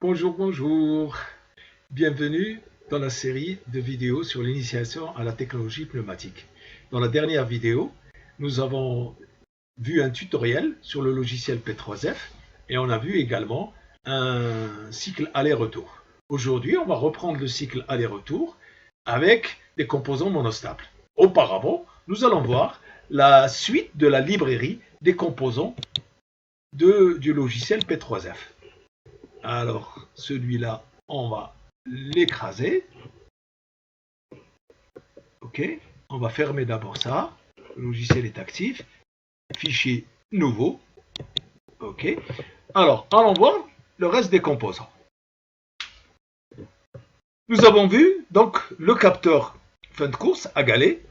Bonjour, bonjour. Bienvenue dans la série de vidéos sur l'initiation à la technologie pneumatique. Dans la dernière vidéo, nous avons vu un tutoriel sur le logiciel P3F et on a vu également un cycle aller-retour. Aujourd'hui, on va reprendre le cycle aller-retour avec des composants monostables. Auparavant, nous allons voir la suite de la librairie des composants du logiciel P3F. Alors, celui-là, on va l'écraser. OK. On va fermer d'abord ça. Le logiciel est actif. Fichier nouveau. OK. Alors, allons voir le reste des composants. Nous avons vu donc le capteur fin de course à galet.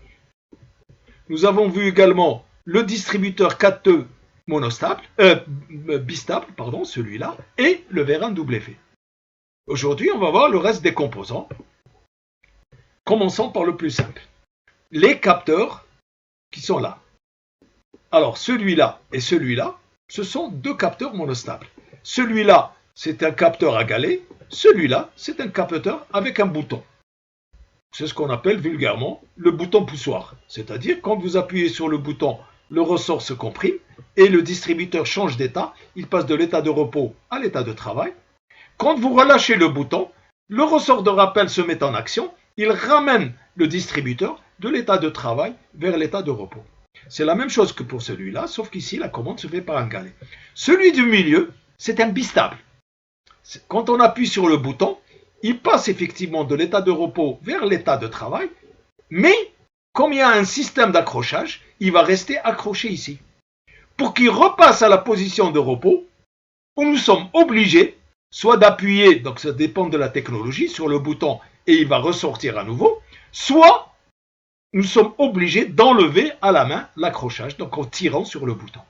Nous avons vu également le distributeur 4E monostable, bistable, pardon, celui-là, et le vérin double effet. Aujourd'hui, on va voir le reste des composants. Commençons par le plus simple. Les capteurs qui sont là. Alors, celui-là et celui-là, ce sont deux capteurs monostables. Celui-là, c'est un capteur à galet. Celui-là, c'est un capteur avec un bouton. C'est ce qu'on appelle vulgairement le bouton poussoir. C'est-à-dire, quand vous appuyez sur le bouton, le ressort se comprime et le distributeur change d'état. Il passe de l'état de repos à l'état de travail. Quand vous relâchez le bouton, le ressort de rappel se met en action. Il ramène le distributeur de l'état de travail vers l'état de repos. C'est la même chose que pour celui-là, sauf qu'ici, la commande se fait par un galet. Celui du milieu, c'est un bistable. Quand on appuie sur le bouton, il passe effectivement de l'état de repos vers l'état de travail, mais comme il y a un système d'accrochage, il va rester accroché ici. Pour qu'il repasse à la position de repos, nous sommes obligés soit d'appuyer, donc ça dépend de la technologie, sur le bouton et il va ressortir à nouveau, soit nous sommes obligés d'enlever à la main l'accrochage, donc en tirant sur le bouton.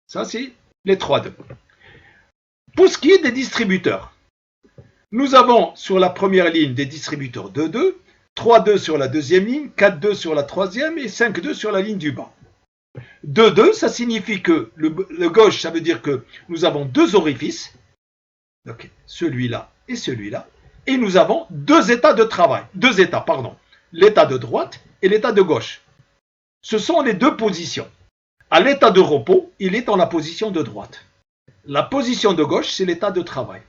Ça, c'est les 3-2. Pour ce qui est des distributeurs, nous avons sur la première ligne des distributeurs 2-2, 3-2 sur la deuxième ligne, 4-2 sur la troisième et 5-2 sur la ligne du bas. 2-2, ça signifie que le gauche, ça veut dire que nous avons deux orifices, donc celui-là et celui-là, et nous avons deux états de travail, l'état de droite et l'état de gauche. Ce sont les deux positions. À l'état de repos, il est dans la position de droite. La position de gauche, c'est l'état de travail.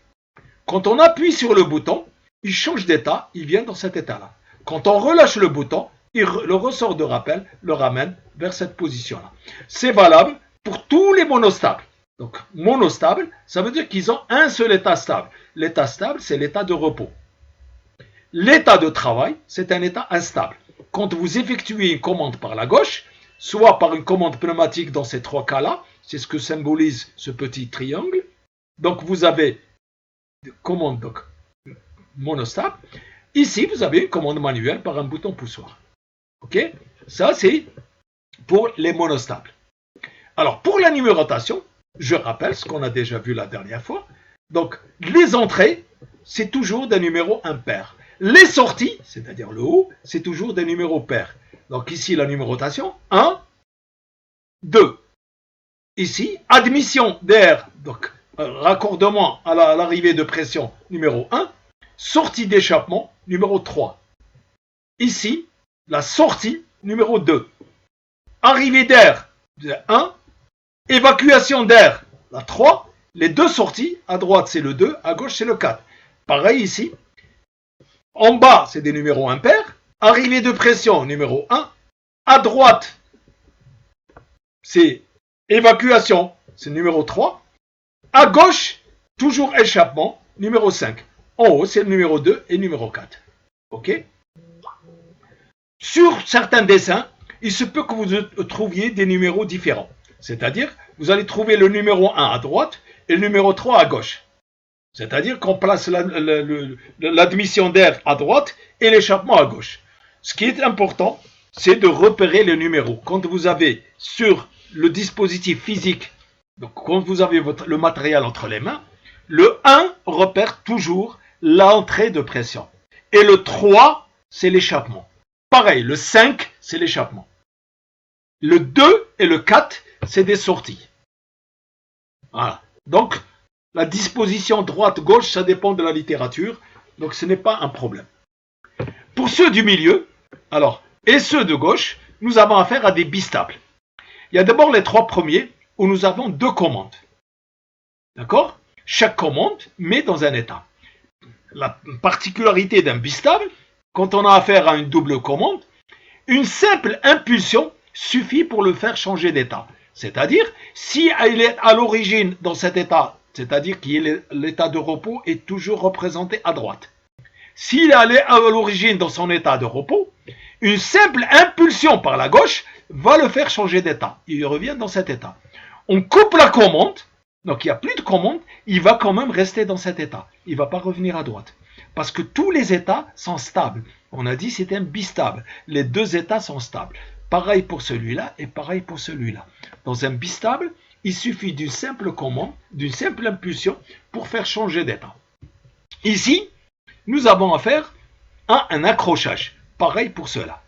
Quand on appuie sur le bouton, il change d'état, il vient dans cet état-là. Quand on relâche le bouton, le ressort de rappel le ramène vers cette position-là. C'est valable pour tous les monostables. Donc, monostable, ça veut dire qu'ils ont un seul état stable. L'état stable, c'est l'état de repos. L'état de travail, c'est un état instable. Quand vous effectuez une commande par la gauche, soit par une commande pneumatique dans ces trois cas-là, c'est ce que symbolise ce petit triangle. Donc, vous avez une commande donc, monostable. Ici, vous avez une commande manuelle par un bouton poussoir. OK? Ça, c'est pour les monostables. Alors, pour la numérotation, je rappelle ce qu'on a déjà vu la dernière fois. Donc, les entrées, c'est toujours des numéros impairs. Les sorties, c'est-à-dire le haut, c'est toujours des numéros pairs. Donc, ici, la numérotation, 1, 2. Ici, admission d'air, donc raccordement à l'arrivée de pression, numéro 1. Sortie d'échappement, numéro 3. Ici, la sortie, numéro 2. Arrivée d'air, 1. Évacuation d'air, la 3. Les deux sorties, à droite c'est le 2, à gauche c'est le 4. Pareil ici. En bas, c'est des numéros impairs. Arrivée de pression, numéro 1. À droite, c'est évacuation, c'est numéro 3. À gauche, toujours échappement, numéro 5. En haut, c'est le numéro 2 et numéro 4. OK? Sur certains dessins, il se peut que vous trouviez des numéros différents. C'est-à-dire, vous allez trouver le numéro 1 à droite et le numéro 3 à gauche. C'est-à-dire qu'on place l'admission d'air à droite et l'échappement à gauche. Ce qui est important, c'est de repérer les numéros. Quand vous avez sur le dispositif physique, donc quand vous avez le matériel entre les mains, le 1 repère toujours l'entrée de pression. Et le 3, c'est l'échappement. Pareil, le 5, c'est l'échappement. Le 2 et le 4, c'est des sorties. Voilà. Donc, La disposition droite-gauche, ça dépend de la littérature, donc ce n'est pas un problème. Pour ceux du milieu, alors, et ceux de gauche, nous avons affaire à des bistables. Il y a d'abord les 3 premiers où nous avons 2 commandes. D'accord? Chaque commande met dans un état. La particularité d'un bistable, quand on a affaire à une double commande, une simple impulsion suffit pour le faire changer d'état. C'est-à-dire, si il est à l'origine dans cet état, c'est-à-dire que l'état de repos est toujours représenté à droite. S'il est allé à l'origine dans son état de repos, une simple impulsion par la gauche va le faire changer d'état. Il revient dans cet état. On coupe la commande, donc il n'y a plus de commande, il va quand même rester dans cet état. Il ne va pas revenir à droite. Parce que tous les états sont stables. On a dit que c'est un bistable. Les 2 états sont stables. Pareil pour celui-là et pareil pour celui-là. Dans un bistable, il suffit d'une simple commande, d'une simple impulsion pour faire changer d'état. Ici, nous avons affaire à un accrochage. Pareil pour cela.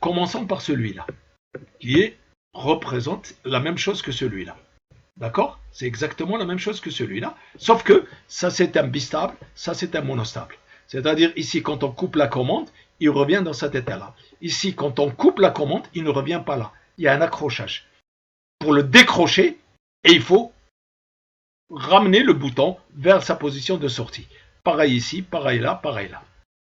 Commençons par celui-là, qui représente la même chose que celui-là. D'accord? C'est exactement la même chose que celui-là, sauf que ça c'est un bistable, ça c'est un monostable. C'est-à-dire ici, quand on coupe la commande, il revient dans cet état-là. Ici, quand on coupe la commande, il ne revient pas là. Il y a un accrochage. Pour le décrocher, et il faut ramener le bouton vers sa position de sortie. Pareil ici, pareil là, pareil là.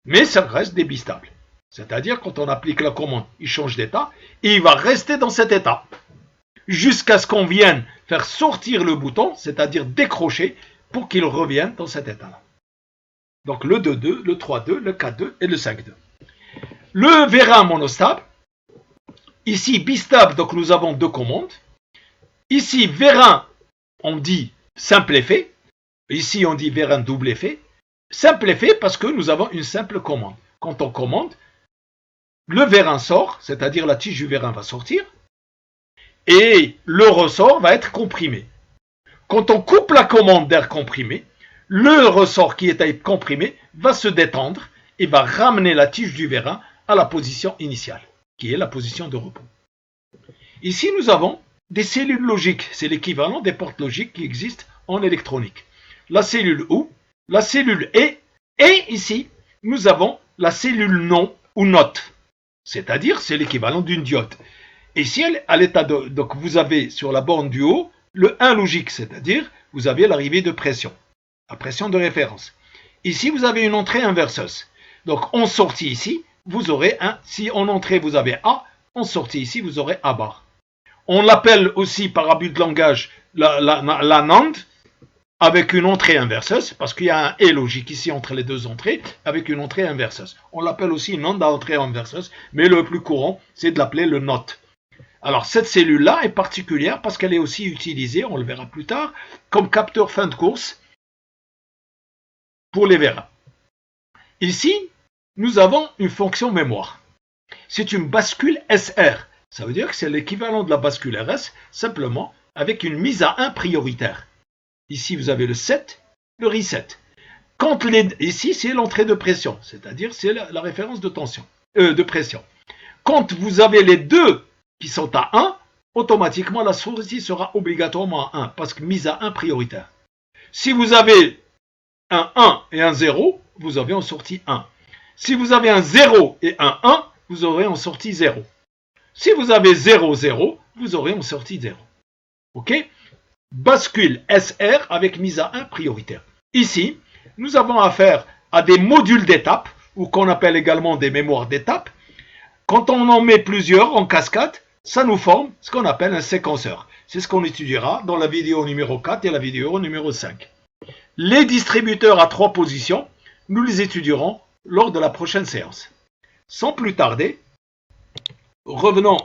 Mais ça reste des bistables. C'est-à-dire, quand on applique la commande, il change d'état, et il va rester dans cet état. Jusqu'à ce qu'on vienne faire sortir le bouton, c'est-à-dire décrocher, pour qu'il revienne dans cet état-là. Donc le 2-2, le 3-2, le 4-2 et le 5-2. Le vérin monostable, ici bistable, donc nous avons 2 commandes. Ici vérin, on dit simple effet. Ici on dit vérin double effet. Simple effet parce que nous avons une simple commande. Quand on commande, le vérin sort, c'est-à-dire la tige du vérin va sortir, et le ressort va être comprimé. Quand on coupe la commande d'air comprimé, le ressort qui est à être comprimé va se détendre et va ramener la tige du vérin à la position initiale, qui est la position de repos. Ici, nous avons des cellules logiques. C'est l'équivalent des portes logiques qui existent en électronique. La cellule OU, la cellule E, et ici, nous avons la cellule non ou NOT. C'est-à-dire, c'est l'équivalent d'une diode. Ici, à l'état de... Donc, vous avez sur la borne du haut le 1 logique, c'est-à-dire, vous avez l'arrivée de pression. La pression de référence. Ici, vous avez une entrée inverseuse. Donc, en sortie ici, vous aurez un. Si en entrée, vous avez A, en sortie ici, vous aurez A bar. On l'appelle aussi, par abus de langage, la NAND, avec une entrée inverseuse, parce qu'il y a un et logique ici entre les 2 entrées, avec une entrée inverseuse. On l'appelle aussi une NAND à entrée inverseuse, mais le plus courant, c'est de l'appeler le NOT. Alors, cette cellule-là est particulière parce qu'elle est aussi utilisée, on le verra plus tard, comme capteur fin de course, pour les vérins. Ici, nous avons une fonction mémoire. C'est une bascule SR. Ça veut dire que c'est l'équivalent de la bascule RS, simplement avec une mise à 1 prioritaire. Ici, vous avez le set, le reset. Ici, c'est l'entrée de pression, c'est-à-dire c'est la référence de tension, de pression. Quand vous avez les 2 qui sont à 1, automatiquement la sortie sera obligatoirement à 1, parce que mise à 1 prioritaire. Si vous avez un 1 et un 0, vous avez en sortie 1. Si vous avez un 0 et un 1, vous aurez en sortie 0. Si vous avez 0, 0, vous aurez en sortie 0. OK? Bascule SR avec mise à 1 prioritaire. Ici, nous avons affaire à des modules d'étape, ou qu'on appelle également des mémoires d'étape. Quand on en met plusieurs en cascade, ça nous forme ce qu'on appelle un séquenceur. C'est ce qu'on étudiera dans la vidéo numéro 4 et la vidéo numéro 5. Les distributeurs à 3 positions, nous les étudierons lors de la prochaine séance. Sans plus tarder, revenons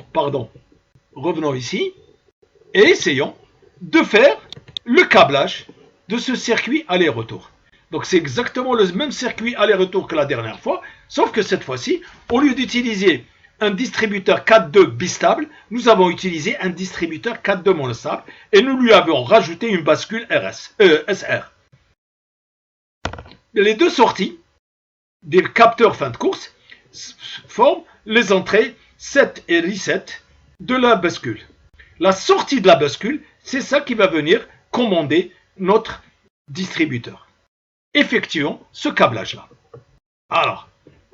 ici et essayons de faire le câblage de ce circuit aller-retour. Donc c'est exactement le même circuit aller-retour que la dernière fois, sauf que cette fois-ci, au lieu d'utiliser un distributeur 4.2 bistable, nous avons utilisé un distributeur 4.2 monostable et nous lui avons rajouté une bascule SR. Les 2 sorties des capteurs fin de course forment les entrées set et reset de la bascule. La sortie de la bascule, c'est ça qui va venir commander notre distributeur. Effectuons ce câblage-là. Alors,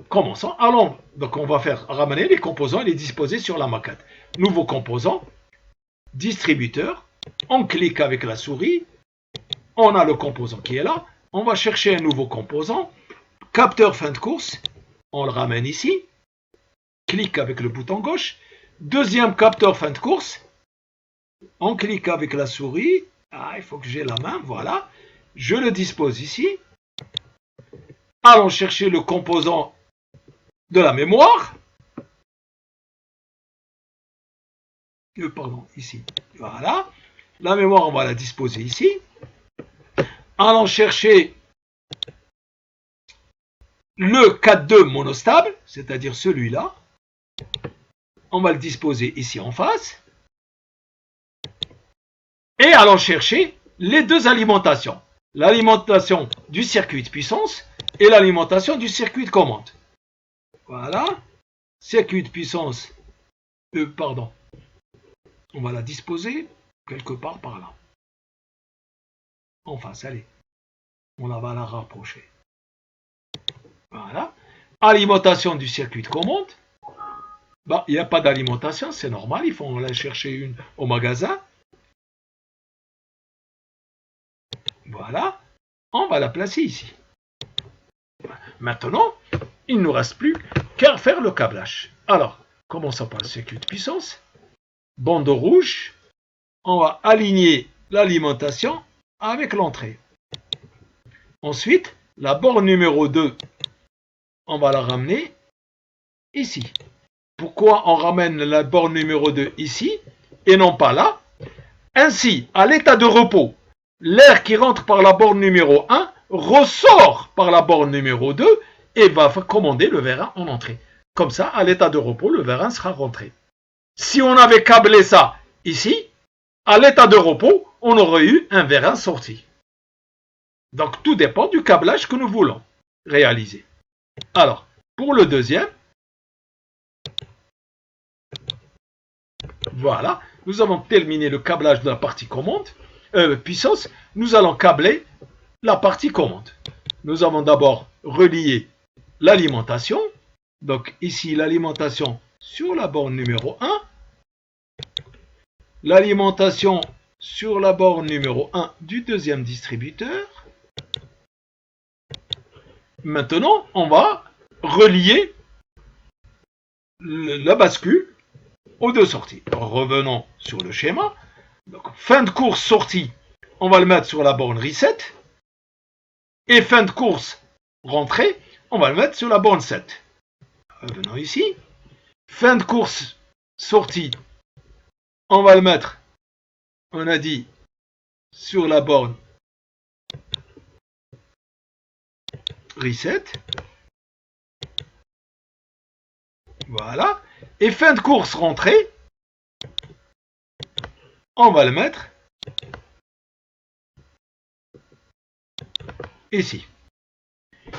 commençons. Allons, donc on va faire ramener les composants et les disposer sur la maquette. Nouveau composant, distributeur. On clique avec la souris. On a le composant qui est là. On va chercher un nouveau composant. Capteur fin de course. On le ramène ici. Clique avec le bouton gauche. Deuxième capteur fin de course. On clique avec la souris. Ah, il faut que j'ai la main. Voilà. Je le dispose ici. Allons chercher le composant de la mémoire. Pardon, ici. Voilà. La mémoire, on va la disposer ici. Allons chercher le 4.2 monostable, c'est-à-dire celui-là. On va le disposer ici en face. Et allons chercher les deux alimentations. L'alimentation du circuit de puissance et l'alimentation du circuit de commande. Voilà. Circuit de puissance. Pardon. On va la disposer quelque part par là. En face, allez. On va la rapprocher. Voilà. Alimentation du circuit de commande. Bah, il n'y a pas d'alimentation, c'est normal. Il faut aller chercher une au magasin. Voilà. On va la placer ici. Maintenant, il ne nous reste plus qu'à faire le câblage. Alors, commençons par le circuit de puissance. Bande rouge. On va aligner l'alimentation avec l'entrée. Ensuite, la borne numéro 2, on va la ramener ici. Pourquoi on ramène la borne numéro 2 ici et non pas là? Ainsi, à l'état de repos, l'air qui rentre par la borne numéro 1 ressort par la borne numéro 2 et va commander le vérin en entrée. Comme ça, à l'état de repos, le vérin sera rentré. Si on avait câblé ça ici, à l'état de repos, on aurait eu un vérin sorti. Donc, tout dépend du câblage que nous voulons réaliser. Alors, pour le deuxième, voilà, nous avons terminé le câblage de la partie commande, puissance. Nous allons câbler la partie commande. Nous avons d'abord relié l'alimentation. Donc, ici, l'alimentation sur la borne numéro 1. L'alimentation sur la borne numéro 1 du deuxième distributeur. Maintenant, on va relier la bascule aux deux sorties. Revenons sur le schéma. Donc, fin de course sortie, on va le mettre sur la borne reset. Et fin de course rentrée, on va le mettre sur la borne 7. Revenons ici. Fin de course sortie, on va le mettre, on a dit, sur la borne reset. Voilà. Et fin de course rentrée, on va le mettre ici.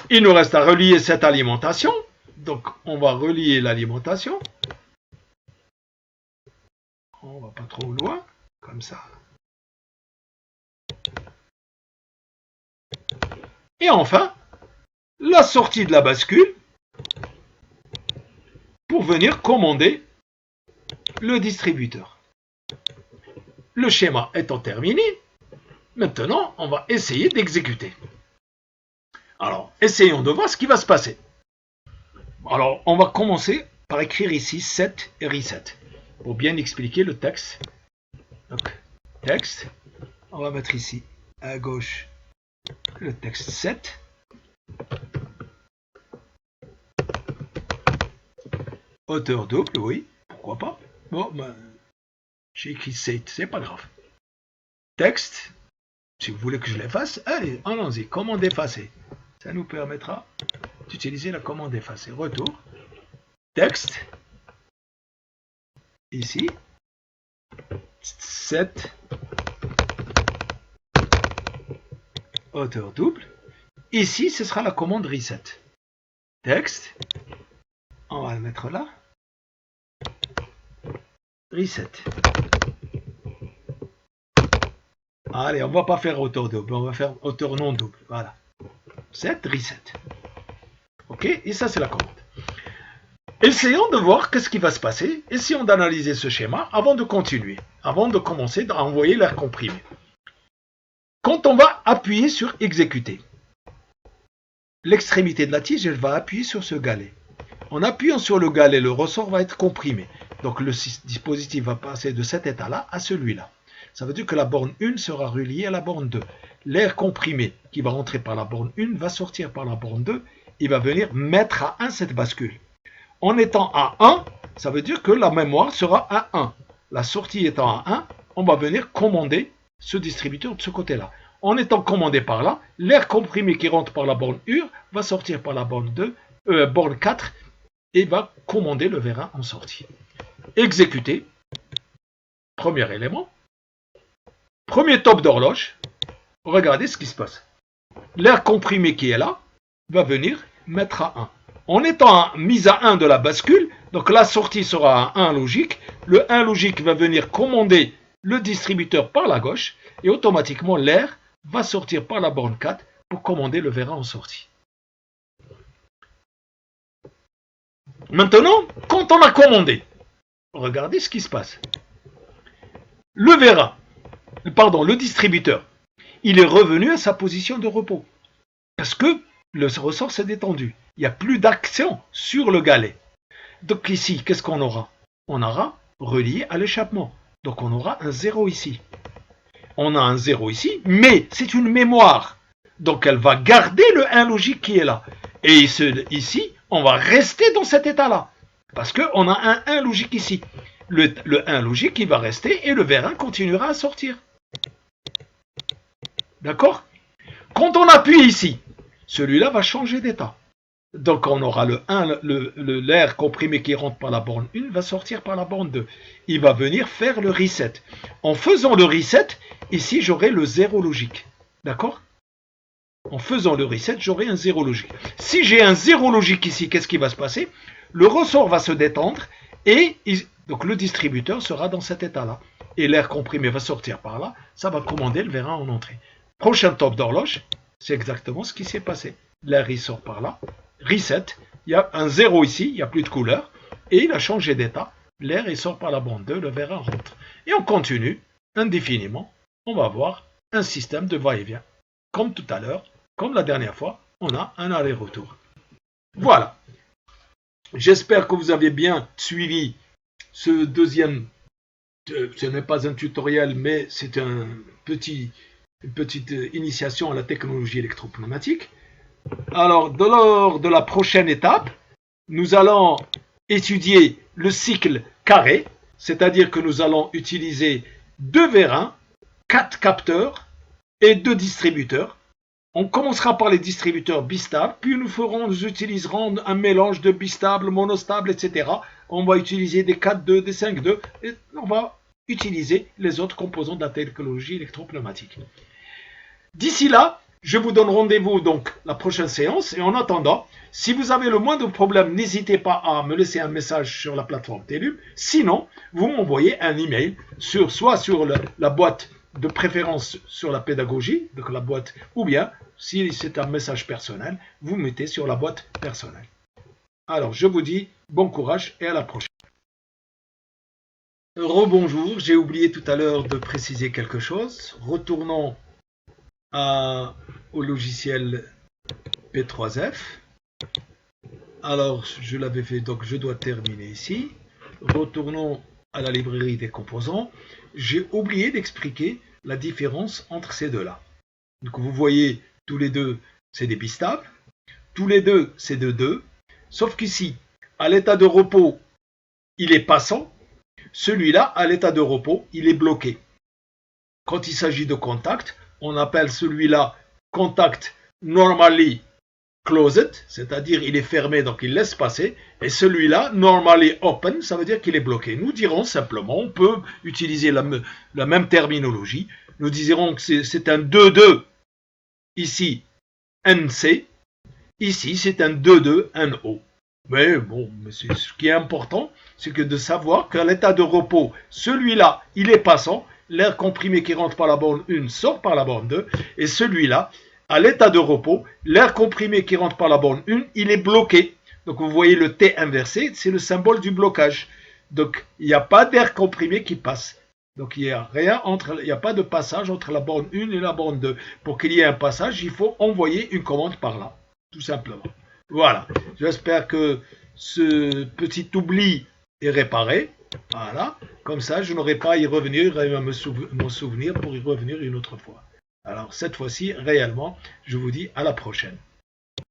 Il nous reste à relier cette alimentation. Donc, on va relier l'alimentation. On va pas trop loin, comme ça. Et enfin, la sortie de la bascule pour venir commander le distributeur. Le schéma étant terminé, maintenant, on va essayer d'exécuter. Alors, essayons de voir ce qui va se passer. Alors, on va commencer par écrire ici set et reset pour bien expliquer le texte. Donc, texte, on va mettre ici à gauche le texte set. Hauteur double, oui, pourquoi pas. Bon, ben, j'ai écrit set, c'est pas grave. Texte, si vous voulez que je l'efface, allez, allons-y, commande effacer. Ça nous permettra d'utiliser la commande effacer. Retour, texte, ici, set, hauteur double. Ici, ce sera la commande reset. Texte, on va le mettre là. Reset. Allez, on ne va pas faire hauteur double, on va faire hauteur non double. Voilà. Set, reset. Ok, et ça c'est la commande. Essayons de voir qu'est-ce qui va se passer. Essayons d'analyser ce schéma avant de continuer, avant de commencer à envoyer l'air comprimé. Quand on va appuyer sur exécuter, l'extrémité de la tige, elle va appuyer sur ce galet. En appuyant sur le galet, le ressort va être comprimé. Donc le dispositif va passer de cet état-là à celui-là. Ça veut dire que la borne 1 sera reliée à la borne 2. L'air comprimé qui va rentrer par la borne 1 va sortir par la borne 2 et va venir mettre à 1 cette bascule. En étant à 1, ça veut dire que la mémoire sera à 1. La sortie étant à 1, on va venir commander ce distributeur de ce côté-là. En étant commandé par là, l'air comprimé qui rentre par la borne UR va sortir par la borne 4 et va commander le vérin en sortie. Exécuter. Premier élément. Premier top d'horloge. Regardez ce qui se passe. L'air comprimé qui est là va venir mettre à 1. En étant mis à 1 de la bascule, donc la sortie sera à 1 logique. Le 1 logique va venir commander le distributeur par la gauche et automatiquement l'air va sortir par la borne 4 pour commander le vérin en sortie. Maintenant, quand on a commandé, regardez ce qui se passe. Le distributeur, il est revenu à sa position de repos parce que le ressort s'est détendu. Il n'y a plus d'action sur le galet. Donc ici, qu'est-ce qu'on aura? On aura relié à l'échappement. Donc on aura un 0 ici. On a un 0 ici, mais c'est une mémoire. Donc elle va garder le 1 logique qui est là. Et ici, on va rester dans cet état-là. Parce qu'on a un 1 logique ici. Le 1 logique, il va rester et le vérin continuera à sortir. D'accord? Quand on appuie ici, celui-là va changer d'état. Donc on aura l'air comprimé qui rentre par la borne 1 va sortir par la borne 2. Il va venir faire le reset. En faisant le reset, ici j'aurai le 0 logique. D'accord? En faisant le reset, j'aurai un 0 logique. Si j'ai un 0 logique ici, qu'est-ce qui va se passer? Le ressort va se détendre et donc le distributeur sera dans cet état-là. Et l'air comprimé va sortir par là, ça va commander le vérin en entrée. Prochain top d'horloge, c'est exactement ce qui s'est passé. L'air il sort par là, reset, il y a un 0 ici, il n'y a plus de couleur, et il a changé d'état. L'air il sort par la bande 2, le vérin rentre. Et on continue indéfiniment, on va avoir un système de va-et-vient. Comme tout à l'heure, comme la dernière fois, on a un aller-retour. Voilà. J'espère que vous avez bien suivi ce deuxième. Ce n'est pas un tutoriel, mais c'est une petite initiation à la technologie électropneumatique. Alors, lors de la prochaine étape, nous allons étudier le cycle carré, c'est-à-dire que nous allons utiliser 2 vérins, 4 capteurs et 2 distributeurs. On commencera par les distributeurs bistables, puis nous utiliserons un mélange de bistables, monostables, etc. On va utiliser des 4-2, des 5-2, et on va utiliser les autres composants de la technologie électropneumatique. D'ici là, je vous donne rendez-vous donc la prochaine séance, et en attendant, si vous avez le moindre problème, n'hésitez pas à me laisser un message sur la plateforme Telum. Sinon, vous m'envoyez un email soit sur la boîte de préférence sur la pédagogie, donc la boîte, ou bien, si c'est un message personnel, vous mettez sur la boîte personnelle. Alors, je vous dis bon courage et à la prochaine. Rebonjour, j'ai oublié tout à l'heure de préciser quelque chose. Retournons au logiciel P3F. Alors, je l'avais fait, donc je dois terminer ici. Retournons à la librairie des composants. J'ai oublié d'expliquer la différence entre ces deux-là. Donc vous voyez, tous les deux, c'est des bistables. Tous les deux, c'est de 2. Sauf qu'ici, à l'état de repos, il est passant. Celui-là, à l'état de repos, il est bloqué. Quand il s'agit de contact, on appelle celui-là contact normally closed, c'est-à-dire il est fermé, donc il laisse passer. Et celui-là, normally open, ça veut dire qu'il est bloqué. Nous dirons simplement, on peut utiliser la même terminologie. Nous dirons que c'est un 2-2, ici, NC. Ici, c'est un 2-2, NO. Mais bon, ce qui est important, c'est que de savoir qu'à l'état de repos, celui-là, il est passant. l'air comprimé qui rentre par la borne 1 sort par la borne 2, et celui-là, à l'état de repos, l'air comprimé qui rentre par la borne 1, il est bloqué. Donc vous voyez le T inversé, c'est le symbole du blocage. Donc il n'y a pas d'air comprimé qui passe. Donc il n'y a rien il n'y a pas de passage entre la borne 1 et la borne 2. Pour qu'il y ait un passage, il faut envoyer une commande par là, tout simplement. Voilà, j'espère que ce petit oubli est réparé. Voilà, comme ça je n'aurai pas à y revenir, à m'en souvenir pour y revenir une autre fois. Alors cette fois-ci, réellement, je vous dis à la prochaine.